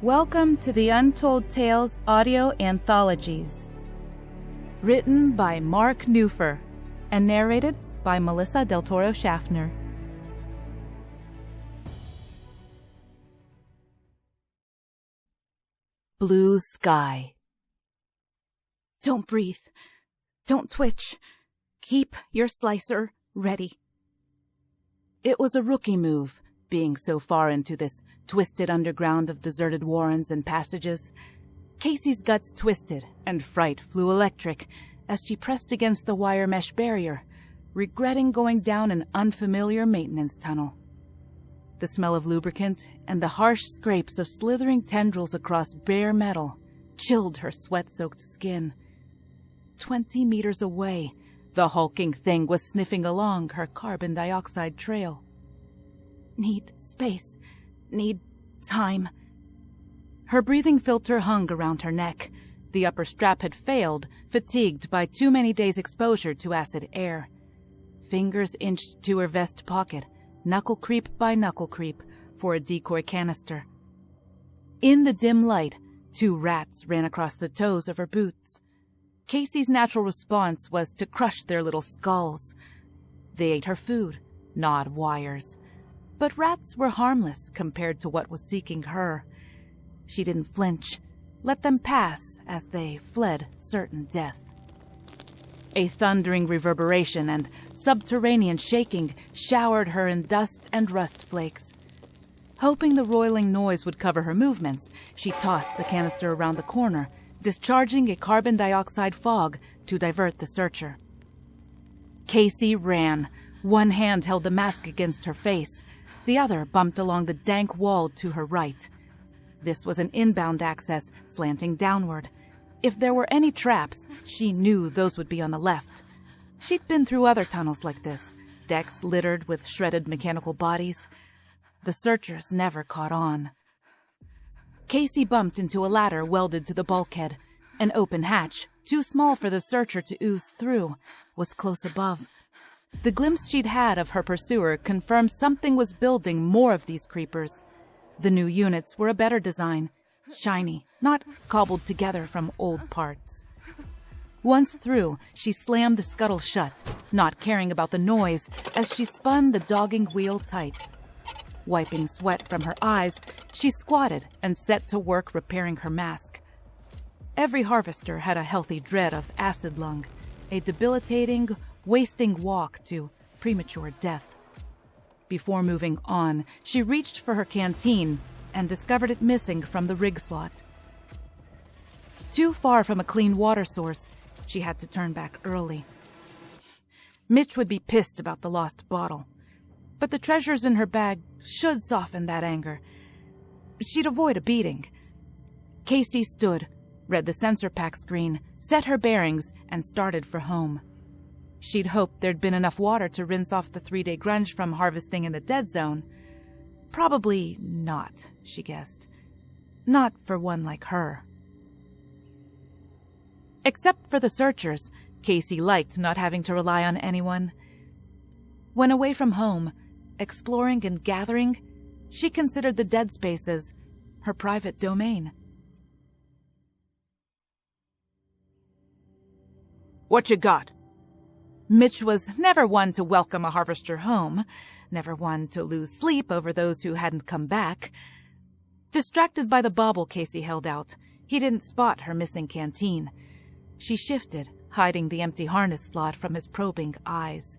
Welcome to the Untold Tales audio anthologies. Written by Mark Neuffer and narrated by Melissa Del Toro Schaffner. Blue sky. Don't breathe. Don't twitch. Keep your slicer ready. It was a rookie move, being so far into this twisted underground of deserted warrens and passages. Casey's guts twisted, and fright flew electric as she pressed against the wire mesh barrier, regretting going down an unfamiliar maintenance tunnel. The smell of lubricant and the harsh scrapes of slithering tendrils across bare metal chilled her sweat-soaked skin. 20 meters away, the hulking thing was sniffing along her carbon dioxide trail. Need space. Need time. Her breathing filter hung around her neck. The upper strap had failed, fatigued by too many days' exposure to acid air. Fingers inched to her vest pocket, knuckle creep by knuckle creep, for a decoy canister. In the dim light, 2 rats ran across the toes of her boots. Casey's natural response was to crush their little skulls. They ate her food, gnawed wires. But rats were harmless compared to what was seeking her. She didn't flinch, let them pass as they fled certain death. A thundering reverberation and subterranean shaking showered her in dust and rust flakes. Hoping the roiling noise would cover her movements, she tossed the canister around the corner, discharging a carbon dioxide fog to divert the searcher. Casey ran. One hand held the mask against her face. The other bumped along the dank wall to her right. This was an inbound access, slanting downward. If there were any traps, she knew those would be on the left. She'd been through other tunnels like this, decks littered with shredded mechanical bodies. The searchers never caught on. Casey bumped into a ladder welded to the bulkhead. An open hatch, too small for the searcher to ooze through, was close above. The glimpse she'd had of her pursuer confirmed something was building more of these creepers. The new units were a better design, shiny, not cobbled together from old parts. Once through, she slammed the scuttle shut, not caring about the noise as she spun the dogging wheel tight. Wiping sweat from her eyes, she squatted and set to work repairing her mask. Every harvester had a healthy dread of acid lung, a debilitating, wasting walk to premature death. Before moving on, she reached for her canteen and discovered it missing from the rig slot. Too far from a clean water source, she had to turn back early. Mitch would be pissed about the lost bottle, but the treasures in her bag should soften that anger. She'd avoid a beating. Casey stood, read the sensor pack screen, set her bearings, and started for home. She'd hoped there'd been enough water to rinse off the 3-day grunge from harvesting in the dead zone. Probably not, she guessed. Not for one like her. Except for the searchers, Casey liked not having to rely on anyone. When away from home, exploring and gathering, she considered the dead spaces her private domain. "What you got?" Mitch was never one to welcome a harvester home, never one to lose sleep over those who hadn't come back. Distracted by the bauble Casey held out, he didn't spot her missing canteen. She shifted, hiding the empty harness slot from his probing eyes.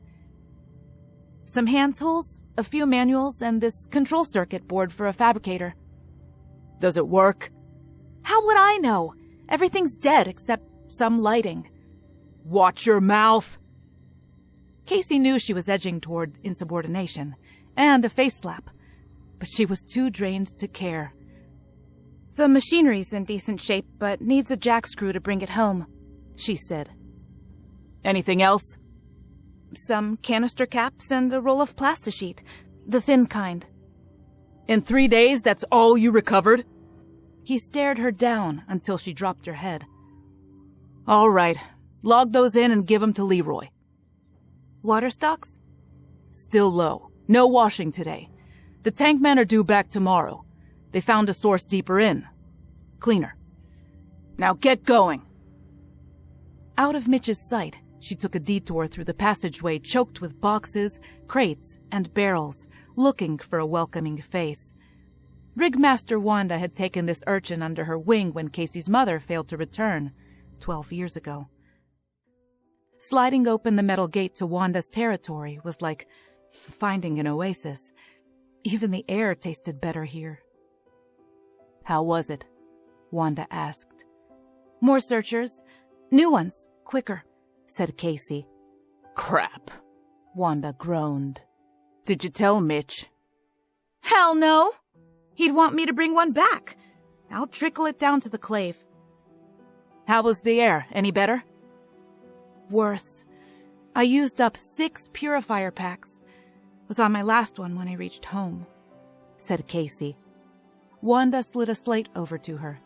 "Some hand tools, a few manuals, and this control circuit board for a fabricator." "Does it work?" "How would I know? Everything's dead except some lighting." "Watch your mouth!" Casey knew she was edging toward insubordination and a face slap, but she was too drained to care. "The machinery's in decent shape, but needs a jack screw to bring it home," she said. "Anything else?" "Some canister caps and a roll of plastisheet, the thin kind." "In 3 days, that's all you recovered?" He stared her down until she dropped her head. "All right, log those in and give them to Leroy." "Water stocks?" "Still low. No washing today. The tank men are due back tomorrow. They found a source deeper in, Cleaner. Now get going. Out of Mitch's sight, she took a detour through the passageway choked with boxes, crates, and barrels, looking for a welcoming face. Rigmaster Wanda had taken this urchin under her wing when Casey's mother failed to return, 12 years ago. Sliding open the metal gate to Wanda's territory was like finding an oasis. Even the air tasted better here. How was it? Wanda asked. More searchers. New ones, quicker, said Casey. Crap, Wanda groaned. Did you tell Mitch? Hell no! He'd want me to bring one back. I'll trickle it down to the clave. How was the air? Any better? Worse. I used up 6 purifier packs. Was on my last one when I reached home, said Casey. Wanda slid a slate over to her.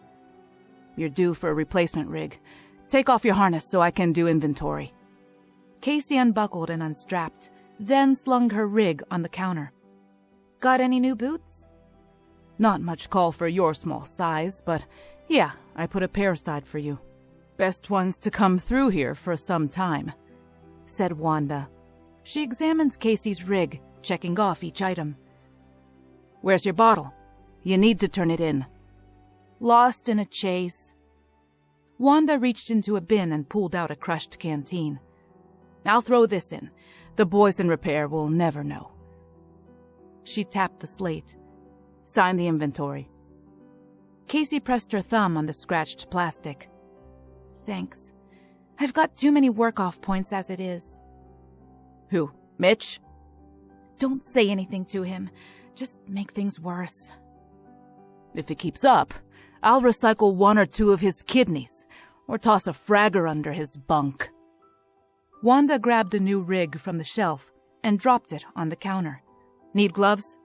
You're due for a replacement rig. Take off your harness so I can do inventory. Casey unbuckled and unstrapped, then slung her rig on the counter. Got any new boots? Not much call for your small size, but yeah, I put a pair aside for you. Best ones to come through here for some time, said Wanda. She examined Casey's rig, checking off each item. Where's your bottle? You need to turn it in. Lost in a chase. Wanda reached into a bin and pulled out a crushed canteen. I'll throw this in. The boys in repair will never know. She tapped the slate. Sign the inventory. Casey pressed her thumb on the scratched plastic. Thanks. I've got too many work-off points as it is. Who? Mitch? Don't say anything to him. Just make things worse. If it keeps up, I'll recycle 1 or 2 of his kidneys, or toss a fragger under his bunk. Wanda grabbed a new rig from the shelf and dropped it on the counter. Need gloves?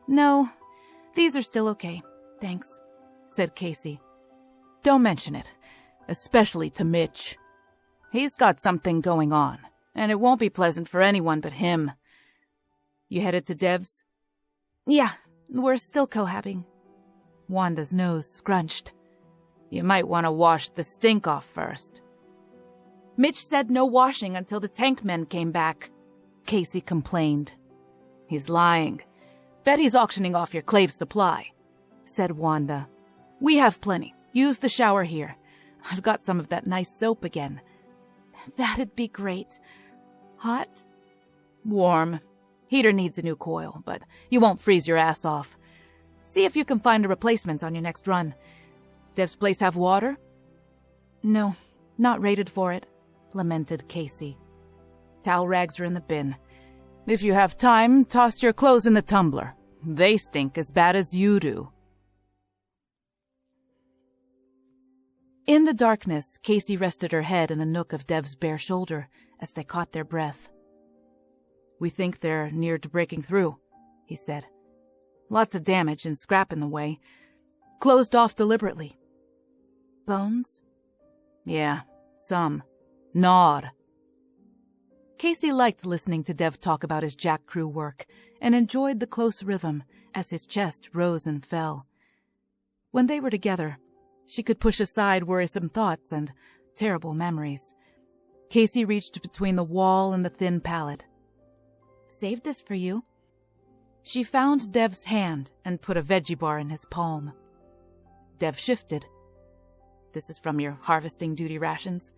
No, these are still okay, thanks, said Casey. Don't mention it, especially to Mitch. He's got something going on, and it won't be pleasant for anyone but him. You headed to Dev's? Yeah, we're still cohabbing. Wanda's nose scrunched. You might want to wash the stink off first. Mitch said no washing until the tank men came back, Casey complained. He's lying. Bet he's auctioning off your clave supply, said Wanda. We have plenty. Use the shower here. I've got some of that nice soap again. That'd be great. Hot? Warm. Heater needs a new coil, but you won't freeze your ass off. See if you can find a replacement on your next run. Dev's place have water? No, not rated for it, lamented Casey. Towel rags are in the bin. If you have time, toss your clothes in the tumbler. They stink as bad as you do. In the darkness, Casey rested her head in the nook of Dev's bare shoulder as they caught their breath. We think they're near to breaking through, he said. Lots of damage and scrap in the way. Closed off deliberately. Bones? Yeah, some. Gnawed. Casey liked listening to Dev talk about his jack crew work and enjoyed the close rhythm as his chest rose and fell. When they were together, she could push aside worrisome thoughts and terrible memories. Casey reached between the wall and the thin pallet. Saved this for you. She found Dev's hand and put a veggie bar in his palm. Dev shifted. This is from your harvesting duty rations.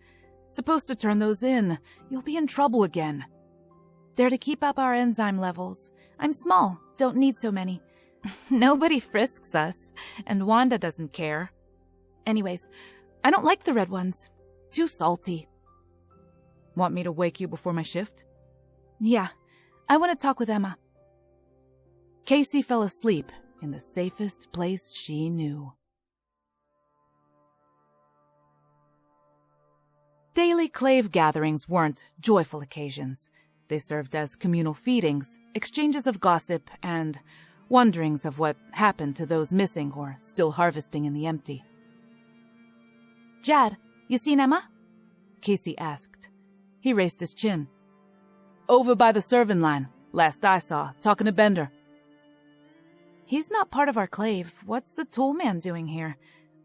Supposed to turn those in. You'll be in trouble again. They're to keep up our enzyme levels. I'm small, don't need so many. Nobody frisks us, and Wanda doesn't care. Anyways, I don't like the red ones. Too salty. Want me to wake you before my shift? Yeah, I want to talk with Emma. Casey fell asleep in the safest place she knew. Daily clave gatherings weren't joyful occasions. They served as communal feedings, exchanges of gossip, and wonderings of what happened to those missing or still harvesting in the empty. Jad, you seen Emma? Casey asked. He raised his chin. Over by the serving line, last I saw, talking to Bender. He's not part of our clave. What's the tool man doing here?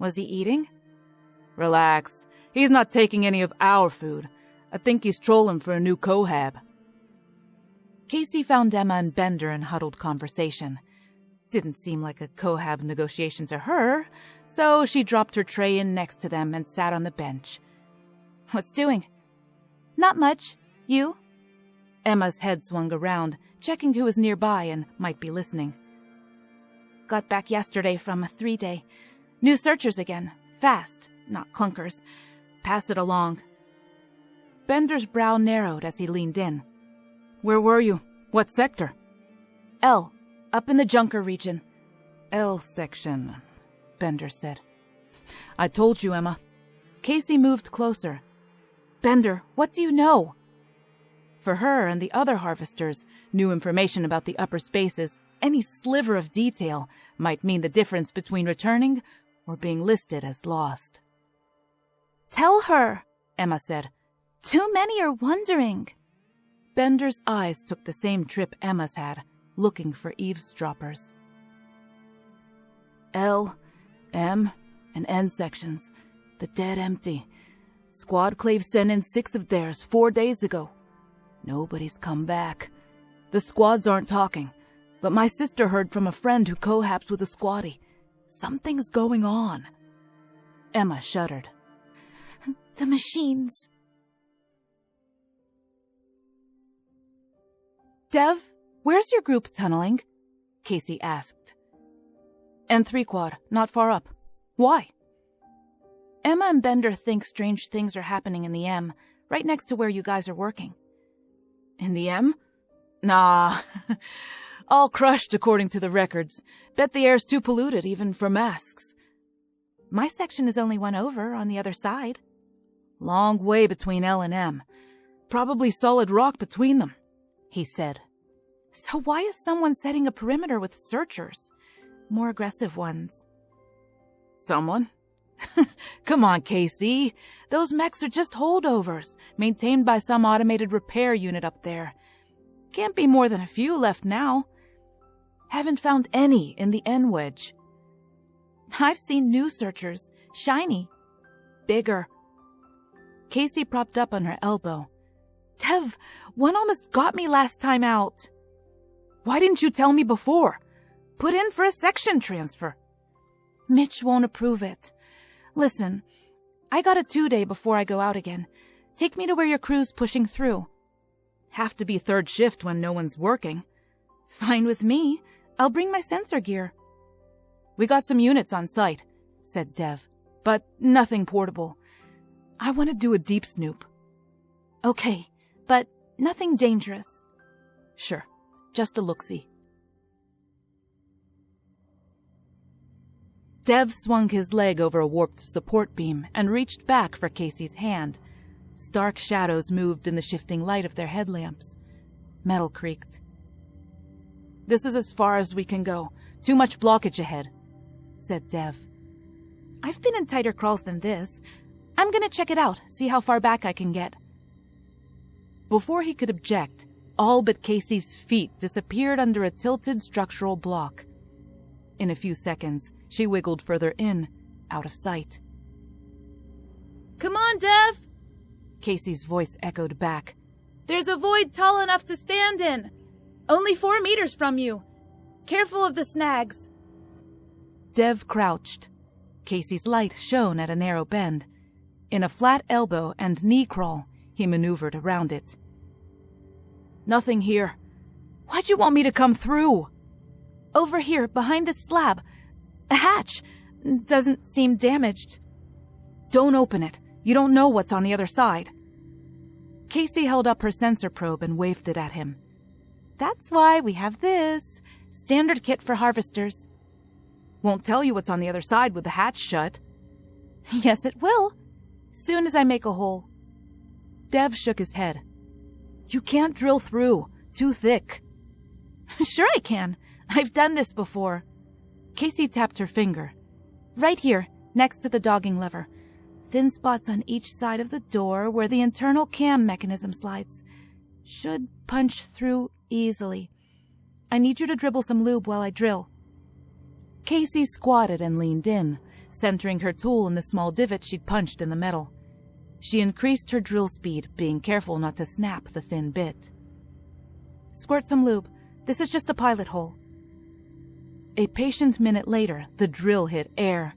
Was he eating? Relax. He's not taking any of our food. I think he's trolling for a new cohab. Casey found Emma and Bender in huddled conversation. Didn't seem like a cohab negotiation to her, so she dropped her tray in next to them and sat on the bench. What's doing? Not much. You? Emma's head swung around, checking who was nearby and might be listening. Got back yesterday from a 3-day. New searchers again. Fast, not clunkers. Pass it along. Bender's brow narrowed as he leaned in. Where were you? What sector? L. Up in the Junker region. L section, Bender said. I told you, Emma. Casey moved closer. Bender, what do you know? For her and the other harvesters, new information about the upper spaces, any sliver of detail, might mean the difference between returning or being listed as lost. Tell her, Emma said. Too many are wondering. Bender's eyes took the same trip Emma's had, looking for eavesdroppers. L, M, and N sections. The dead empty. Squad Clave sent in 6 of theirs 4 days ago. Nobody's come back. The squads aren't talking, but my sister heard from a friend who cohabs with a squatty. Something's going on. Emma shuddered. The machines. Dev, where's your group tunneling? Casey asked. N3 quad, not far up. Why? Emma and Bender think strange things are happening in the M, right next to where you guys are working. In the M? Nah. All crushed according to the records. Bet the air's too polluted even for masks. My section is only one over on the other side. Long way between L and M. Probably solid rock between them, he said. So why is someone setting a perimeter with searchers? More aggressive ones. Someone? Come on, Casey. Those mechs are just holdovers, maintained by some automated repair unit up there. Can't be more than a few left now. Haven't found any in the N-wedge. I've seen new searchers. Shiny. Bigger. Casey propped up on her elbow. Tev, one almost got me last time out. Why didn't you tell me before? Put in for a section transfer. Mitch won't approve it. Listen, I got a 2-day before I go out again. Take me to where your crew's pushing through. Have to be 3rd shift when no one's working. Fine with me. I'll bring my sensor gear. We got some units on site, said Dev, but nothing portable. I want to do a deep snoop. Okay, but nothing dangerous. Sure, just a look-see. Dev swung his leg over a warped support beam and reached back for Casey's hand. Stark shadows moved in the shifting light of their headlamps. Metal creaked. This is as far as we can go. Too much blockage ahead, said Dev. I've been in tighter crawls than this. I'm gonna check it out, see how far back I can get. Before he could object, all but Casey's feet disappeared under a tilted structural block. In a few seconds, she wiggled further in, out of sight. Come on, Dev! Casey's voice echoed back. There's a void tall enough to stand in. Only 4 meters from you. Careful of the snags. Dev crouched. Casey's light shone at a narrow bend. In a flat elbow and knee crawl, he maneuvered around it. Nothing here. Why'd you want me to come through? Over here, behind this slab. A hatch. Doesn't seem damaged. Don't open it. You don't know what's on the other side. Casey held up her sensor probe and waved it at him. That's why we have this. Standard kit for harvesters. Won't tell you what's on the other side with the hatch shut. Yes, it will. Soon as I make a hole. Dev shook his head. You can't drill through. Too thick. Sure I can. I've done this before. Casey tapped her finger. Right here, next to the dogging lever. Thin spots on each side of the door where the internal cam mechanism slides. Should punch through easily. I need you to dribble some lube while I drill. Casey squatted and leaned in, centering her tool in the small divot she'd punched in the metal. She increased her drill speed, being careful not to snap the thin bit. "Squirt some lube. This is just a pilot hole." A patient minute later, the drill hit air.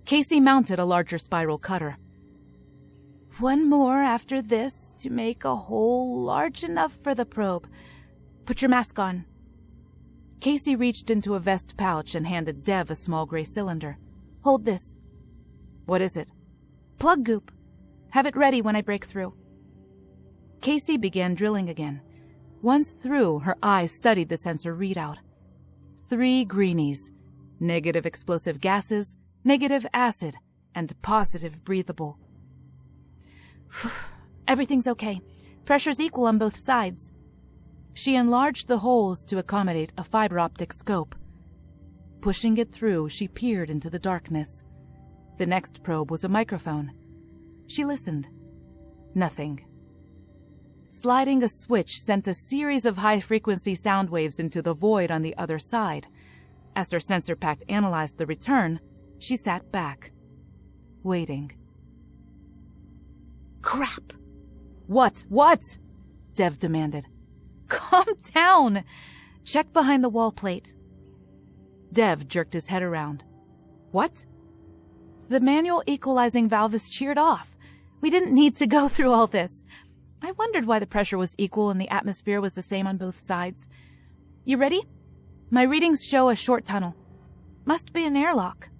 Casey mounted a larger spiral cutter. "One more after this to make a hole large enough for the probe. Put your mask on." Casey reached into a vest pouch and handed Dev a small gray cylinder. "Hold this." "What is it?" "Plug goop. Have it ready when I break through." Casey began drilling again. Once through, her eyes studied the sensor readout. 3 greenies: negative explosive gases, negative acid, and positive breathable. "Everything's okay. Pressure's equal on both sides." She enlarged the holes to accommodate a fiber optic scope. Pushing it through, she peered into the darkness. The next probe was a microphone. She listened. Nothing. Sliding a switch sent a series of high-frequency sound waves into the void on the other side. As her sensor pack analyzed the return, she sat back, waiting. "Crap!" What? Dev demanded. "Calm down! Check behind the wall plate." Dev jerked his head around. "What?" "The manual equalizing valve is sheared off. We didn't need to go through all this. I wondered why the pressure was equal and the atmosphere was the same on both sides. You ready? My readings show a short tunnel. Must be an airlock."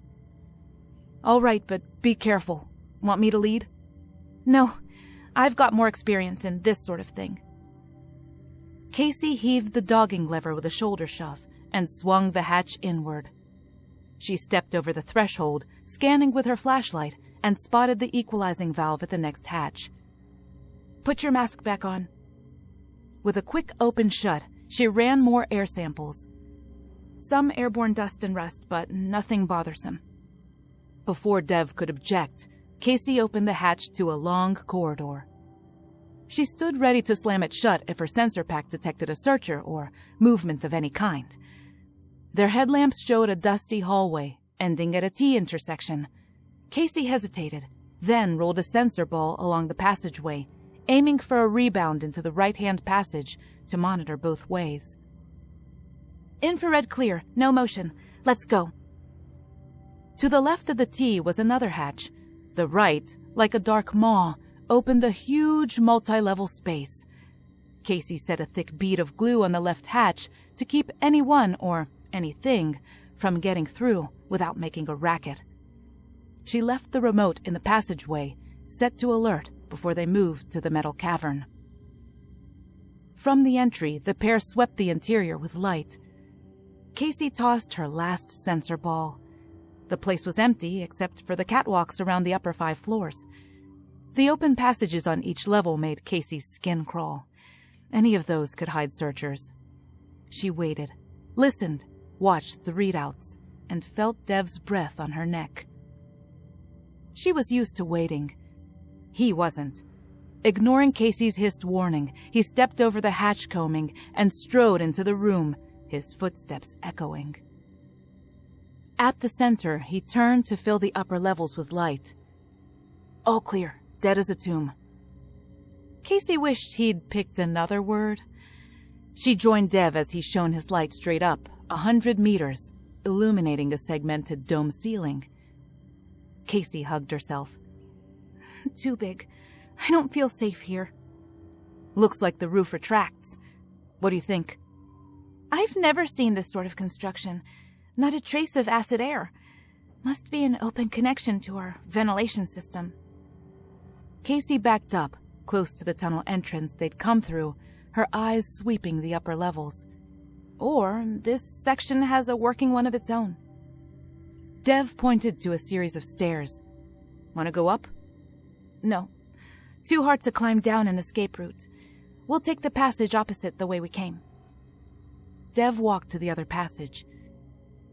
"All right, but be careful. Want me to lead?" "No, I've got more experience in this sort of thing." Casey heaved the dogging lever with a shoulder shove and swung the hatch inward. She stepped over the threshold, scanning with her flashlight, and spotted the equalizing valve at the next hatch. "Put your mask back on." With a quick open shut, she ran more air samples. Some airborne dust and rust, but nothing bothersome. Before Dev could object, Casey opened the hatch to a long corridor. She stood ready to slam it shut if her sensor pack detected a searcher or movement of any kind. Their headlamps showed a dusty hallway, ending at a T-intersection. Casey hesitated, then rolled a sensor ball along the passageway, aiming for a rebound into the right-hand passage to monitor both ways. "Infrared clear, no motion. Let's go." To the left of the T was another hatch. The right, like a dark maw, opened a huge multi-level space. Casey set a thick bead of glue on the left hatch to keep anyone or anything from getting through without making a racket. She left the remote in the passageway, set to alert before they moved to the metal cavern. From the entry, the pair swept the interior with light. Casey tossed her last sensor ball. The place was empty except for the catwalks around the upper 5 floors. The open passages on each level made Casey's skin crawl. Any of those could hide searchers. She waited, listened, watched the readouts, and felt Dev's breath on her neck. She was used to waiting. He wasn't. Ignoring Casey's hissed warning, he stepped over the hatch combing and strode into the room, his footsteps echoing. At the center, he turned to fill the upper levels with light. "All clear. Dead as a tomb." Casey wished he'd picked another word. She joined Dev as he shone his light straight up, 100 meters, illuminating a segmented dome ceiling. Casey hugged herself. "Too big. I don't feel safe here." "Looks like the roof retracts. What do you think?" "I've never seen this sort of construction. Not a trace of acid air. Must be an open connection to our ventilation system." Casey backed up, close to the tunnel entrance they'd come through, her eyes sweeping the upper levels. Or this section has a working one of its own. Dev pointed to a series of stairs. "Want to go up?" "No. Too hard to climb down an escape route. We'll take the passage opposite the way we came." Dev walked to the other passage.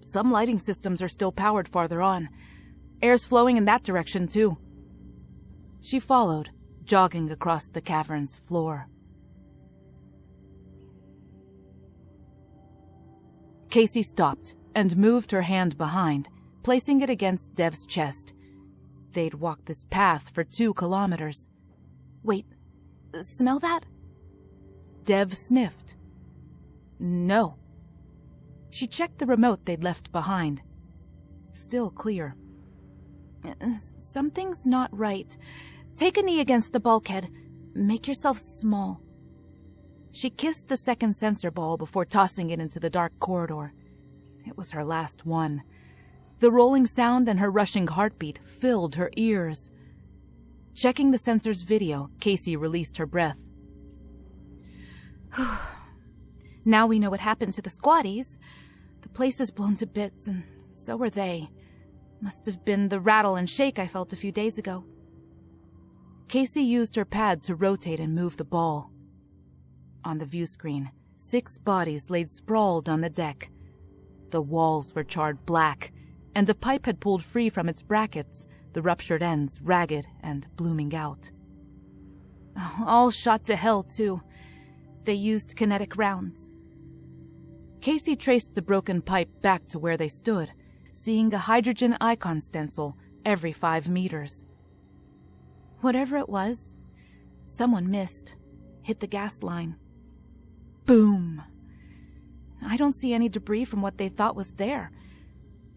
Some lighting systems are still powered farther on. Air's flowing in that direction, too. She followed, jogging across the cavern's floor. Casey stopped and moved her hand behind, placing it against Dev's chest. They'd walked this path for 2 kilometers. Wait, smell that? Dev sniffed. No. She checked the remote they'd left behind. Still clear. Something's not right. Take a knee against the bulkhead. Make yourself small. She kissed the second sensor ball before tossing it into the dark corridor. It was her last one. The rolling sound and her rushing heartbeat filled her ears. Checking the sensor's video, Casey released her breath. Now we know what happened to the squatties. The place is blown to bits, and so are they. Must have been the rattle and shake I felt a few days ago. Casey used her pad to rotate and move the ball. On the view screen, 6 bodies laid sprawled on the deck. The walls were charred black, and a pipe had pulled free from its brackets, the ruptured ends ragged and blooming out. All shot to hell, too. They used kinetic rounds. Casey traced the broken pipe back to where they stood, seeing a hydrogen icon stencil every 5 meters. Whatever it was, someone missed, hit the gas line. Boom! I don't see any debris from what they thought was there.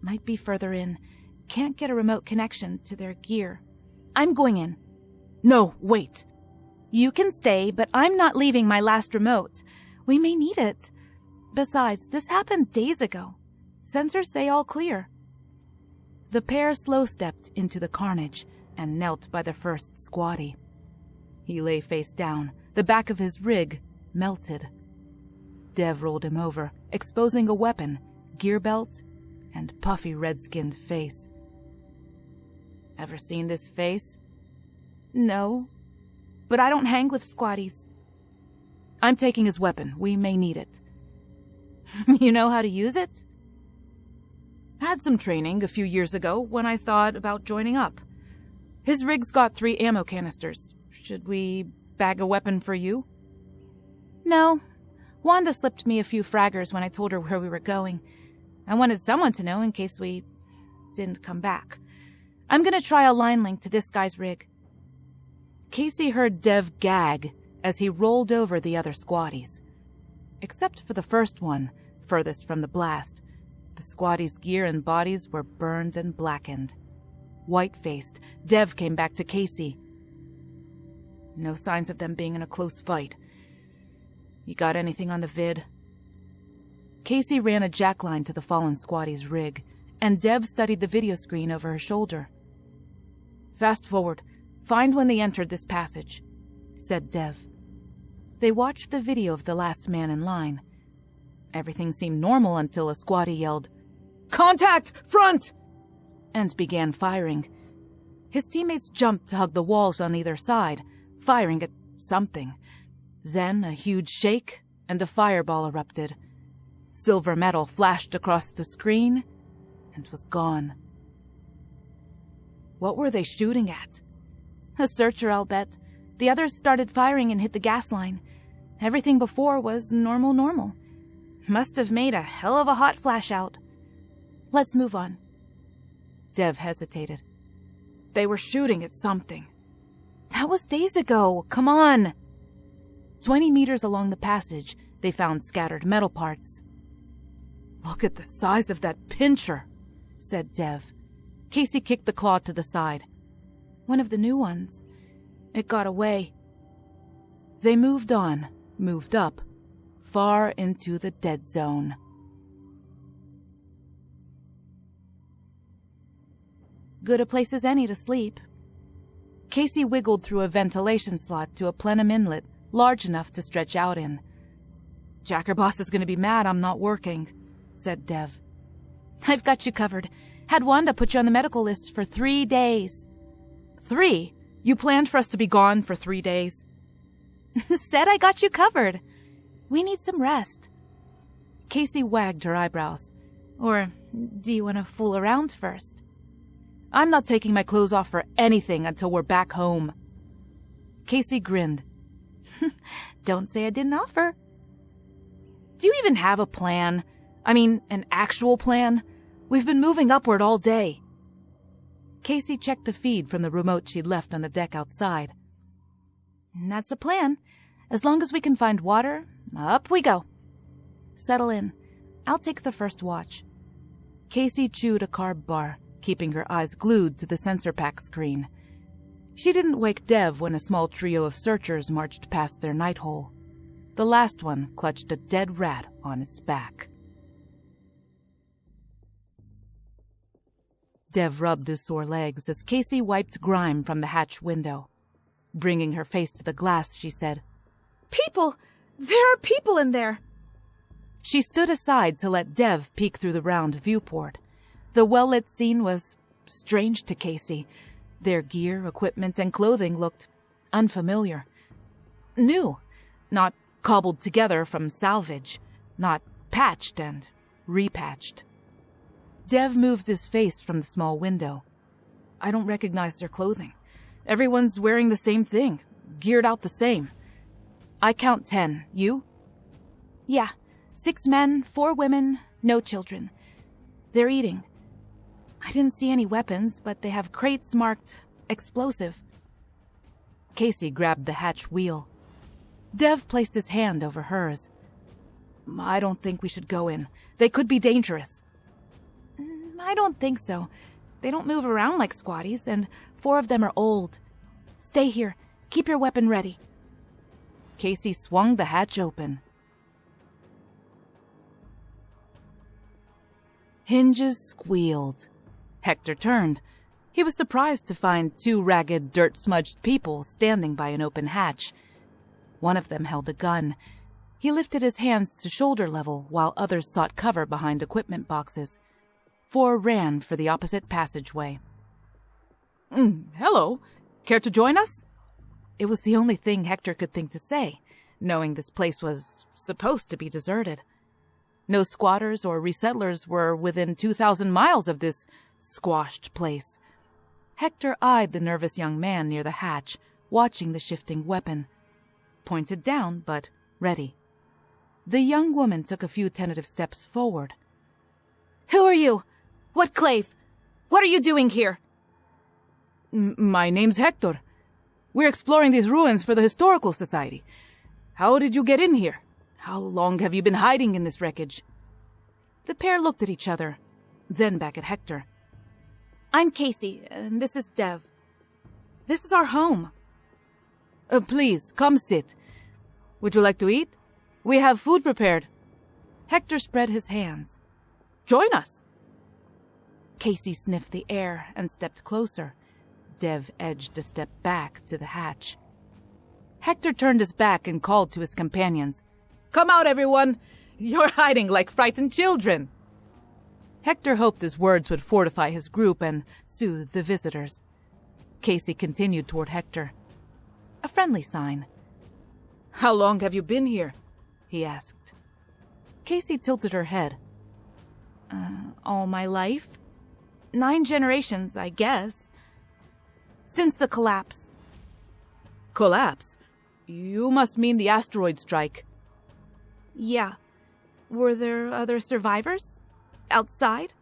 Might be further in. Can't get a remote connection to their gear. I'm going in. No, wait. You can stay, but I'm not leaving my last remote. We may need it. Besides, this happened days ago. Sensors say all clear. The pair slow-stepped into the carnage and knelt by the first squatty. He lay face down, the back of his rig melted. Dev rolled him over, exposing a weapon, gear belt, and puffy red-skinned face. Ever seen this face? No, but I don't hang with squatties. I'm taking his weapon. We may need it. You know how to use it? Had some training a few years ago when I thought about joining up. His rig's got 3 ammo canisters. Should we bag a weapon for you? No. Wanda slipped me a few fraggers when I told her where we were going. I wanted someone to know in case we didn't come back. I'm gonna try a line link to this guy's rig. Casey heard Dev gag as he rolled over the other squatties. Except for the first one, furthest from the blast, the squatties' gear and bodies were burned and blackened. White-faced, Dev came back to Casey. No signs of them being in a close fight. You got anything on the vid? Casey ran a jackline to the fallen squattie's rig, and Dev studied the video screen over her shoulder. Fast forward. Find when they entered this passage, said Dev. They watched the video of the last man in line. Everything seemed normal until a squattie yelled, "Contact! Front!" and began firing. His teammates jumped to hug the walls on either side, firing at something. Then a huge shake, and a fireball erupted. Silver metal flashed across the screen and was gone. What were they shooting at? A searcher, I'll bet. The others started firing and hit the gas line. Everything before was normal. Must have made a hell of a hot flash out. Let's move on. Dev hesitated. They were shooting at something. That was days ago. Come on. 20 meters along the passage, they found scattered metal parts. Look at the size of that pincher, said Dev. Casey kicked the claw to the side. One of the new ones. It got away. They moved on, moved up, far into the dead zone. Good a place as any to sleep. Casey wiggled through a ventilation slot to a plenum inlet large enough to stretch out in. Jackerboss is going to be mad I'm not working, said Dev. I've got you covered. Had Wanda put you on the medical list for 3 days. 3? You planned for us to be gone for 3 days? Said I got you covered. We need some rest. Casey wagged her eyebrows. Or do you want to fool around first? I'm not taking my clothes off for anything until we're back home. Casey grinned. Don't say I didn't offer. Do you even have a plan? I mean, an actual plan? We've been moving upward all day. Casey checked the feed from the remote she'd left on the deck outside. That's the plan. As long as we can find water, up we go. Settle in. I'll take the first watch. Casey chewed a carb bar, keeping her eyes glued to the sensor pack screen. She didn't wake Dev when a small trio of searchers marched past their night hole. The last one clutched a dead rat on its back. Dev rubbed his sore legs as Casey wiped grime from the hatch window. Bringing her face to the glass, she said, "People! There are people in there!" She stood aside to let Dev peek through the round viewport. The well-lit scene was strange to Casey. Their gear, equipment, and clothing looked unfamiliar. New, not cobbled together from salvage, not patched and repatched. Dev moved his face from the small window. I don't recognize their clothing. Everyone's wearing the same thing, geared out the same. I count 10. You? Yeah. 6 men, 4 women, no children. They're eating. I didn't see any weapons, but they have crates marked explosive. Casey grabbed the hatch wheel. Dev placed his hand over hers. I don't think we should go in. They could be dangerous. I don't think so. They don't move around like squatties, and 4 of them are old. Stay here. Keep your weapon ready. Casey swung the hatch open. Hinges squealed. Hector turned. He was surprised to find 2 ragged, dirt-smudged people standing by an open hatch. One of them held a gun. He lifted his hands to shoulder level while others sought cover behind equipment boxes. 4 ran for the opposite passageway. Hello. Care to join us? It was the only thing Hector could think to say, knowing this place was supposed to be deserted. No squatters or resettlers were within 2,000 miles of this squashed place. Hector eyed the nervous young man near the hatch, watching the shifting weapon. Pointed down, but ready. The young woman took a few tentative steps forward. Who are you? What clave? What are you doing here? My name's Hector. We're exploring these ruins for the Historical Society. How did you get in here? How long have you been hiding in this wreckage? The pair looked at each other, then back at Hector. I'm Casey, and this is Dev. This is our home. Please, come sit. Would you like to eat? We have food prepared. Hector spread his hands. Join us. Casey sniffed the air and stepped closer. Dev edged a step back to the hatch. Hector turned his back and called to his companions. Come out, everyone! You're hiding like frightened children! Hector hoped his words would fortify his group and soothe the visitors. Casey continued toward Hector. A friendly sign. How long have you been here? He asked. Casey tilted her head. All my life. 9 generations, I guess. Since the collapse. Collapse? You must mean the asteroid strike. Yeah. Were there other survivors? Outside?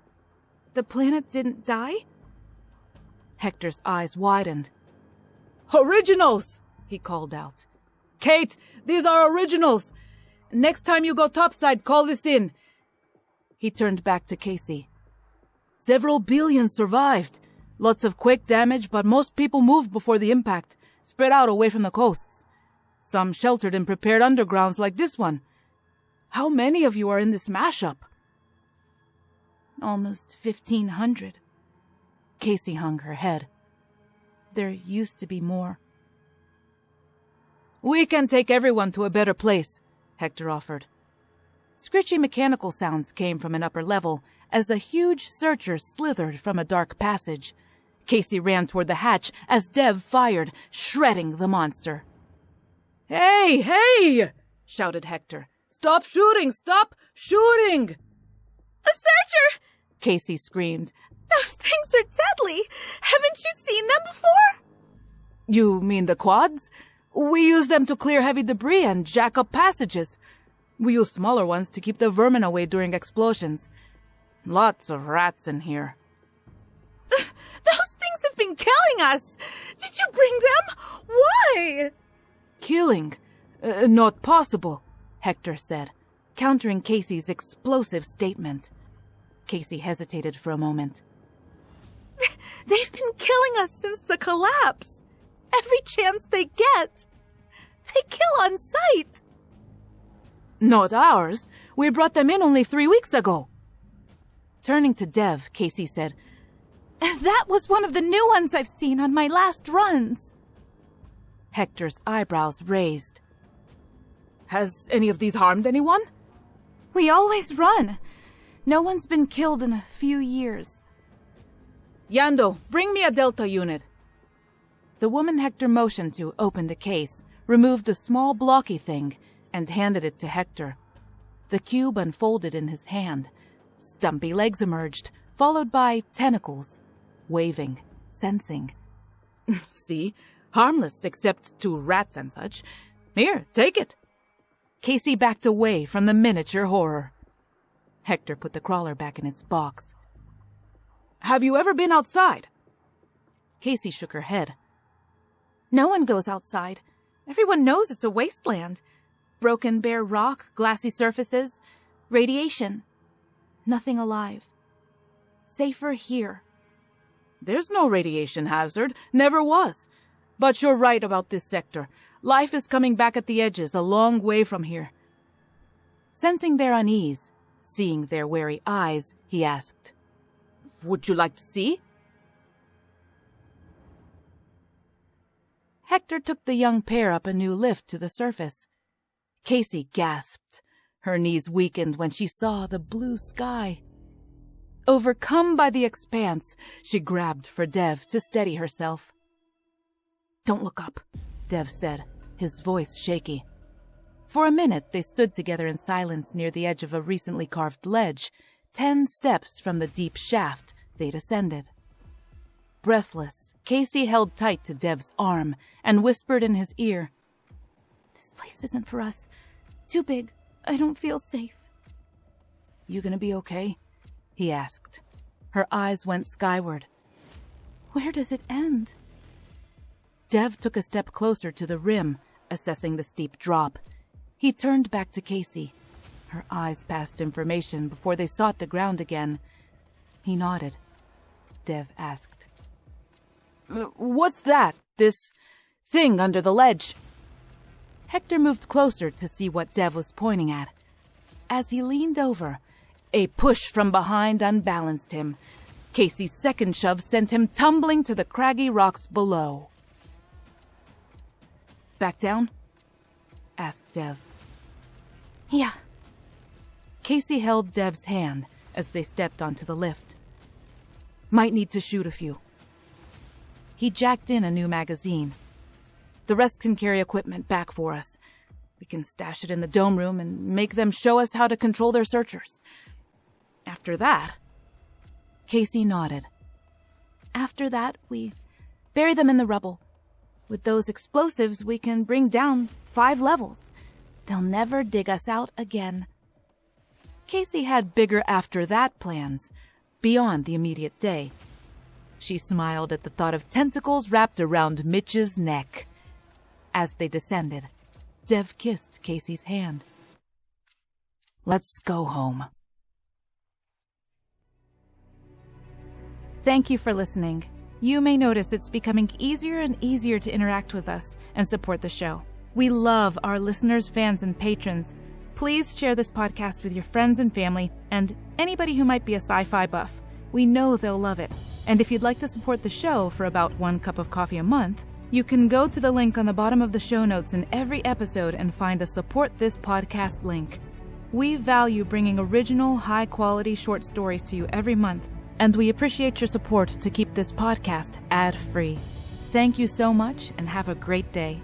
The planet didn't die? Hector's eyes widened. Originals! He called out. Kate, these are originals! Next time you go topside, call this in. He turned back to Casey. Several billion survived. Lots of quake damage, but most people moved before the impact, spread out away from the coasts. Some sheltered in prepared undergrounds like this one. How many of you are in this mashup? Almost 1,500. Casey hung her head. There used to be more. We can take everyone to a better place, Hector offered. Scritchy mechanical sounds came from an upper level as a huge searcher slithered from a dark passage. Casey ran toward the hatch as Dev fired, shredding the monster. Hey, hey! Shouted Hector. Stop shooting! Stop shooting! A searcher! Casey screamed. Those things are deadly! Haven't you seen them before? You mean the quads? We use them to clear heavy debris and jack up passages. We use smaller ones to keep the vermin away during explosions. Lots of rats in here. Those things have been killing us! Did you bring them? Why? Killing? Not possible, Hector said, countering Casey's explosive statement. Casey hesitated for a moment. They've been killing us since the collapse. Every chance they get. They kill on sight. Not ours. We brought them in only 3 weeks ago. Turning to Dev, Casey said, That was one of the new ones I've seen on my last runs. Hector's eyebrows raised. Has any of these harmed anyone? We always run. No one's been killed in a few years. Yando, bring me a Delta unit. The woman Hector motioned to opened a case, removed a small blocky thing, and handed it to Hector. The cube unfolded in his hand. Stumpy legs emerged, followed by tentacles, waving, sensing. See? Harmless except to rats and such. Here, take it. Casey backed away from the miniature horror. Hector put the crawler back in its box. Have you ever been outside? Casey shook her head. No one goes outside. Everyone knows it's a wasteland. Broken bare rock, glassy surfaces, radiation. Nothing alive. Safer here. There's no radiation hazard. Never was. But you're right about this sector. Life is coming back at the edges, a long way from here. Sensing their unease, seeing their wary eyes, he asked, Would you like to see? Hector took the young pair up a new lift to the surface. Casey gasped. Her knees weakened when she saw the blue sky. Overcome by the expanse, she grabbed for Dev to steady herself. Don't look up, Dev said, his voice shaky. For a minute, they stood together in silence near the edge of a recently carved ledge, 10 steps from the deep shaft they'd ascended. Breathless, Casey held tight to Dev's arm and whispered in his ear, This place isn't for us. Too big. I don't feel safe. You gonna be okay? He asked. Her eyes went skyward. Where does it end? Dev took a step closer to the rim, assessing the steep drop. He turned back to Casey. Her eyes passed information before they sought the ground again. He nodded. Dev asked, What's that? This thing under the ledge? Hector moved closer to see what Dev was pointing at. As he leaned over, a push from behind unbalanced him. Casey's second shove sent him tumbling to the craggy rocks below. Back down? Asked Dev. Yeah. Casey held Dev's hand as they stepped onto the lift. Might need to shoot a few. He jacked in a new magazine. The rest can carry equipment back for us. We can stash it in the dome room and make them show us how to control their searchers. After that... Casey nodded. After that, we bury them in the rubble. With those explosives, we can bring down 5 levels. They'll never dig us out again. Casey had bigger after that plans, beyond the immediate day. She smiled at the thought of tentacles wrapped around Mitch's neck. As they descended, Dev kissed Casey's hand. Let's go home. Thank you for listening. You may notice it's becoming easier and easier to interact with us and support the show. We love our listeners, fans, and patrons. Please share this podcast with your friends and family and anybody who might be a sci-fi buff. We know they'll love it. And if you'd like to support the show for about 1 cup of coffee a month, you can go to the link on the bottom of the show notes in every episode and find a Support This Podcast link. We value bringing original, high-quality short stories to you every month, and we appreciate your support to keep this podcast ad-free. Thank you so much, and have a great day.